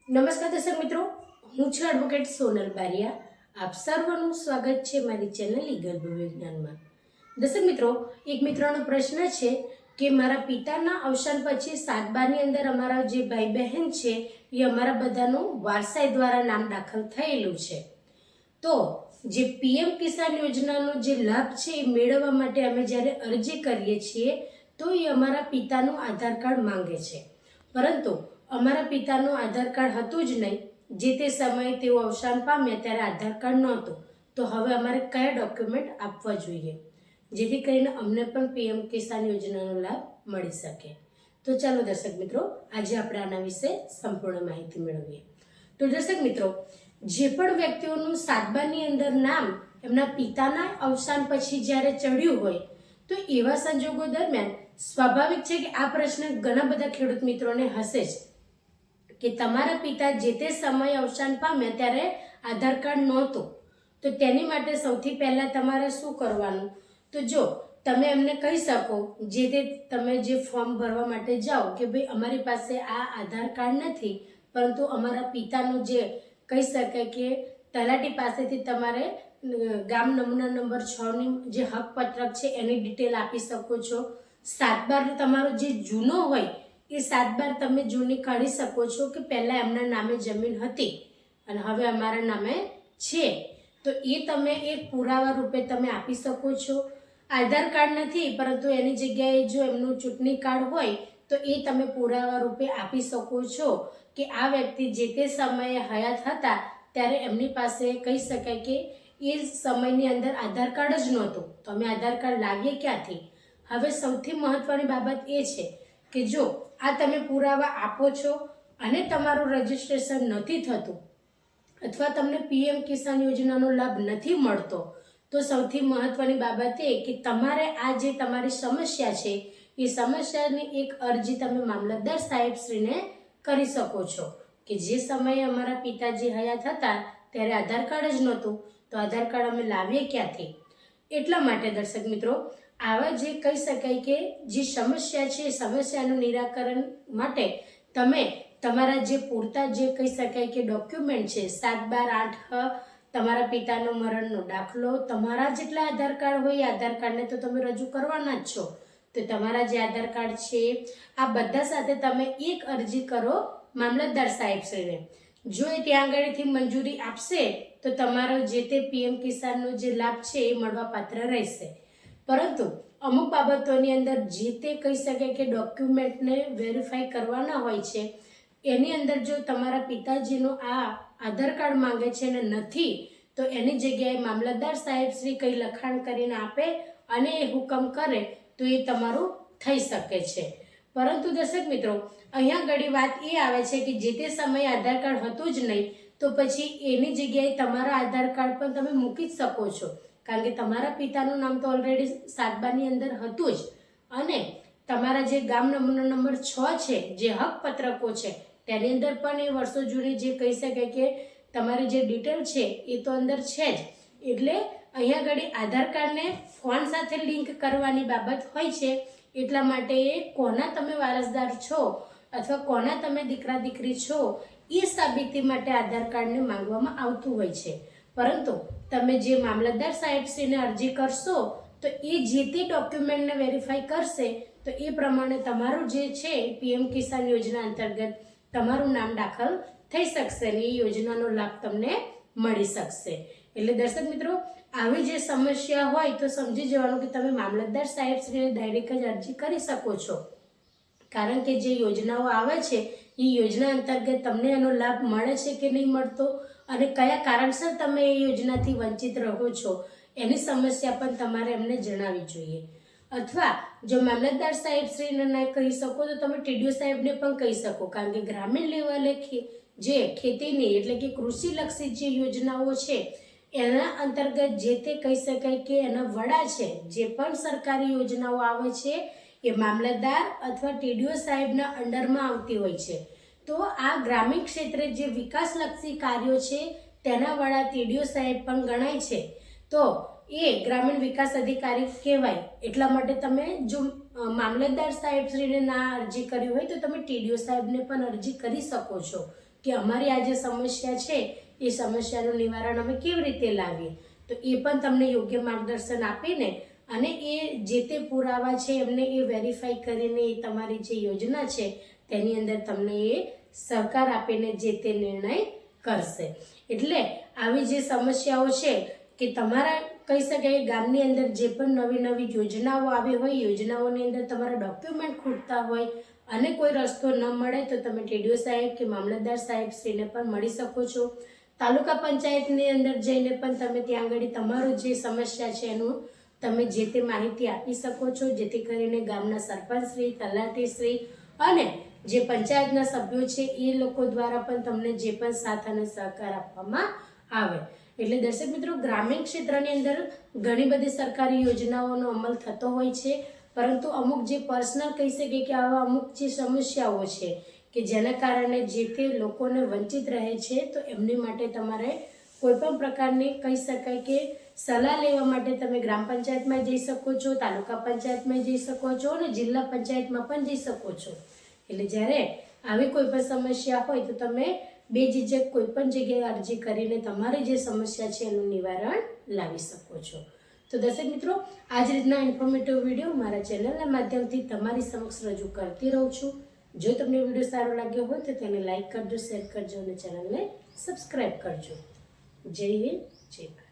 નમસ્કાર દર્શક મિત્રો, હું છું એડવોકેટ સોનલ બારિયા. આપ સર્વનું સ્વાગત છે મારી ચેનલ લીગલ વિજ્ઞાનમાં. દર્શક મિત્રો, એક મિત્રનો પ્રશ્ન છે કે મારા પિતાના અવસાન પછી 7/12 ની અંદર અમારા જે ભાઈ બહેન છે એ અમારા બધાનું વારસાઈ દ્વારા નામ દાખલ થયેલું છે. તો જે પીએમ કિસાન યોજનાનો જે લાભ છે એ મેળવવા માટે અમે જ્યારે અરજી કરીએ છીએ તો એ અમારા પિતાનું આધાર કાર્ડ માંગે છે, પરંતુ અમારા પિતાનું આધાર કાર્ડ હતું જ નહીં. જે તે સમયે તેઓ અવસાન પામ્યા ત્યારે આધાર કાર્ડ નહોતું. તો હવે અમારે કયા ડોક્યુમેન્ટ આપવા જોઈએ જેથી કરીને અમને પણ પીએમ કિસાન યોજનાનો લાભ મળી શકે? તો ચાલો દર્શક મિત્રો, આજે આપણે આના વિશે સંપૂર્ણ માહિતી મેળવીએ. તો દર્શક મિત્રો, જે પણ વ્યક્તિઓનું 7/12 ની અંદર નામ એમના પિતાના અવસાન પછી જ્યારે ચડ્યું હોય તો એવા સંજોગો દરમિયાન સ્વાભાવિક છે કે આ પ્રશ્ન ઘણા બધા ખેડૂત મિત્રોને હશે જ કે તમારા પિતા જે તે સમયે અવસાન પામ્યા ત્યારે આધાર કાર્ડ નહોતું. તો તેની માટે સૌથી પહેલાં તમારે શું કરવાનું? તો જો તમે એમને કહી શકો, જે તે તમે જે ફોર્મ ભરવા માટે જાઓ કે ભાઈ અમારી પાસે આ આધાર કાર્ડ નથી, પરંતુ અમારા પિતાનું જે કહી શકાય કે તલાટી પાસેથી તમારે ગામ નમૂના નંબર 6ની જે હક પત્રક છે એની ડિટેલ આપી શકો છો. 7/12 તમારો જે જૂનો હોય એ 7/12 તમે જૂની કાઢી શકો છો કે પહેલાં એમના નામે જમીન હતી અને હવે અમારા નામે છે, તો એ તમે એક પુરાવા રૂપે તમે આપી શકો છો. આધાર કાર્ડ નથી પરંતુ એની જગ્યાએ જો એમનું ચૂંટણી કાર્ડ હોય તો એ તમે પુરાવા રૂપે આપી શકો છો કે આ વ્યક્તિ જે તે સમયે હયાત હતા ત્યારે એમની પાસે કહી શકાય કે એ સમયની અંદર આધાર કાર્ડ જ નહોતું. તો અમે આધાર કાર્ડ લાવીએ ક્યાંથી? હવે સૌથી મહત્વની બાબત એ છે કે જો આ તમે પુરાવા આપો છો અને તમારું રજિસ્ટ્રેશન નથી થતું અથવા તમને પીએમ કિસાન યોજનાનો લાભ નથી મળતો, તો સૌથી મહત્વની બાબત એ કે તમારે આ જે તમારી સમસ્યા છે એ સમસ્યાની એક અરજી તમે મામલતદાર સાહેબશ્રીને કરી શકો છો કે જે સમયે અમારા પિતાજી હયાત હતા ત્યારે આધાર કાર્ડ જ નહોતું, તો આધાર કાર્ડ અમે લાવીએ ક્યાંથી? એટલા માટે દર્શક મિત્રો, આવા જે કહી શકાય કે જે સમસ્યા છે એ સમસ્યાનું નિરાકરણ માટે તમે તમારા જે પૂરતા જે કહી શકાય કે ડોક્યુમેન્ટ છે 7/12 તમારા પિતાનો મરણનો દાખલો, તમારા જેટલા આધાર કાર્ડ હોય એ આધાર કાર્ડને તો તમે રજૂ કરવાના જ છો. તો તમારા જે આધાર કાર્ડ છે આ બધા સાથે તમે એક અરજી કરો મામલતદાર સાહેબશ્રીને. જો એ ત્યાં આગળથી મંજૂરી આપશે તો તમારો જે તે પીએમ કિસાનનો જે લાભ છે એ મળવાપાત્ર રહેશે. પરંતુ અમુક બાબતોની અંદર જે તે કહી શકાય કે ડોક્યુમેન્ટને વેરીફાઈ કરવાના હોય છે, એની અંદર જો તમારા પિતાજીનો આ આધાર કાર્ડ માંગે છે ને નથી, તો એની જગ્યાએ મામલતદાર સાહેબ શ્રી કંઈ લખાણ કરીને આપે અને એ હુકમ કરે તો એ તમારું થઈ શકે છે. પરંતુ દર્શક મિત્રો, અહીંયા ઘણી વાત એ આવે છે કે જે તે સમયે આધાર કાર્ડ હતું જ નહીં, તો પછી એની જગ્યાએ તમારા આધાર કાર્ડ પણ તમે મૂકી જ શકો છો, કારણ કે તમારા પિતાનું નામ તો ઓલરેડી 7/12 ની અંદર હતું જ અને તમારા જે ગામ નમૂના નંબર 6 છે જે હક પત્રકો છે તેની અંદર પણ એ વર્ષો જૂની જે કહી શકાય કે તમારી જે ડિટેલ છે એ તો અંદર છે જ. એટલે અહીંયા ઘડી આધાર કાર્ડને ફોન સાથે લિંક કરવાની બાબત હોય છે. એટલા માટે કોના તમે વારસદાર છો અથવા કોના તમે દીકરા દીકરી છો એ સાબિતી માટે આધાર કાર્ડને માંગવામાં આવતું હોય છે. પરંતુ તમે જે મામલતદાર સાહેબશ્રીને અરજી કરશો તો એ જે તે ડોક્યુમેન્ટને વેરીફાઈ કરશે તો એ પ્રમાણે તમારું જે છે પીએમ કિસાન યોજના અંતર્ગત તમારું નામ દાખલ થઈ શકશે અને એ યોજનાનો લાભ તમને મળી શકશે. એટલે દર્શક મિત્રો, આવી જે સમસ્યા હોય તો સમજી જવાનું કે તમે મામલતદાર સાહેબશ્રીને ડાયરેક્ટ જ અરજી કરી શકો છો, કારણ કે જે યોજનાઓ આવે છે એ યોજના અંતર્ગત તમને એનો લાભ મળે છે કે નહીં મળતો અને કયા કારણસર તમે એ યોજનાથી વંચિત રહો છો એની સમસ્યા પણ તમારે એમને જણાવવી જોઈએ. અથવા જો મામલતદાર સાહેબશ્રીને ના કહી શકો તો તમે ટીડીઓ સાહેબને પણ કહી શકો, કારણ કે ગ્રામીણ લેવલે જે ખેતીની એટલે કે કૃષિલક્ષી જે યોજનાઓ છે એના અંતર્ગત જે તે કહી શકાય કે એના વડા છે, જે પણ સરકારી યોજનાઓ આવે છે એ મામલતદાર અથવા ટીડીઓ સાહેબના અંડરમાં આવતી હોય છે. તો આ ગ્રામીણ ક્ષેત્રે જે વિકાસલક્ષી કાર્યો છે તેના વડા ટીડીઓ સાહેબ પણ ગણાય છે, તો એ ગ્રામીણ વિકાસ અધિકારી કહેવાય. એટલા માટે તમે જો મામલતદાર સાહેબશ્રીને ના અરજી કરી હોય તો તમે ટીડીઓ સાહેબને પણ અરજી કરી શકો છો. કે અમારી આ જે સમસ્યા છે એ સમસ્યાનું નિવારણ અમે કેવી રીતે લાવીએ, તો એ પણ તમને યોગ્ય માર્ગદર્શન આપીને અને એ જે તે પુરાવા છે એમને એ વેરીફાઈ કરીને એ તમારી જે યોજના છે તેની અંદર તમને એ સહકાર આપીને જે તે નિર્ણય કરશે. એટલે આવી જે સમસ્યાઓ છે કે તમારા કહી શકાય ગામની અંદર જે પણ નવી નવી યોજનાઓ આવી હોય, યોજનાઓની અંદર તમારા ડોક્યુમેન્ટ ખૂટતા હોય અને કોઈ રસ્તો ન મળે તો તમે ટીડીઓ સાહેબ કે મામલતદાર સાહેબ શ્રીને પણ મળી શકો છો. તાલુકા પંચાયતની અંદર જઈને પણ તમે ત્યાં આગળ તમારું જે સમસ્યા છે એનું તમે જે તે માહિતી આપી શકો છો, જેથી કરીને ગામના સરપંચશ્રી, તલાટીશ્રી અને જે પંચાયતના સભ્યો છે એ લોકો દ્વારા પણ તમને જે પણ સાથ અને સહકાર આપવામાં આવે. એટલે દર્શક મિત્રો, ગ્રામીણ ક્ષેત્રની અંદર ઘણી બધી સરકારી યોજનાઓનો અમલ થતો હોય છે, પરંતુ અમુક જે પર્સનલ કહી શકીએ કે આવા અમુક જે સમસ્યાઓ છે કે જેના કારણે જે તે લોકોને વંચિત રહે છે, તો એમની માટે તમારે કોઈ પણ પ્રકારની કહી શકાય કે સલાહ લેવા માટે તમે ગ્રામ પંચાયતમાં જઈ શકો છો, તાલુકા પંચાયતમાં જઈ શકો છો અને જિલ્લા પંચાયતમાં પણ જઈ શકો છો. એટલે જ્યારે આવી કોઈ પણ સમસ્યા હોય તો તમે બેઝિઝક કોઈ પણ જગ્યાએ અરજી કરીને તમારી જે સમસ્યા છે એનું નિવારણ લાવી શકો છો. તો દર્શક મિત્રો, આ જ રીતના ઇન્ફોર્મેટિવ વિડીયો મારા ચેનલના માધ્યમથી તમારી સમક્ષ રજૂ કરતી રહું છું. જો તમને વિડીયો સારો લાગ્યો હોય તો તેને લાઈક કરજો, શેર કરજો અને ચેનલને સબસ્ક્રાઈબ કરજો. જય હિન્દ, જય ભારત.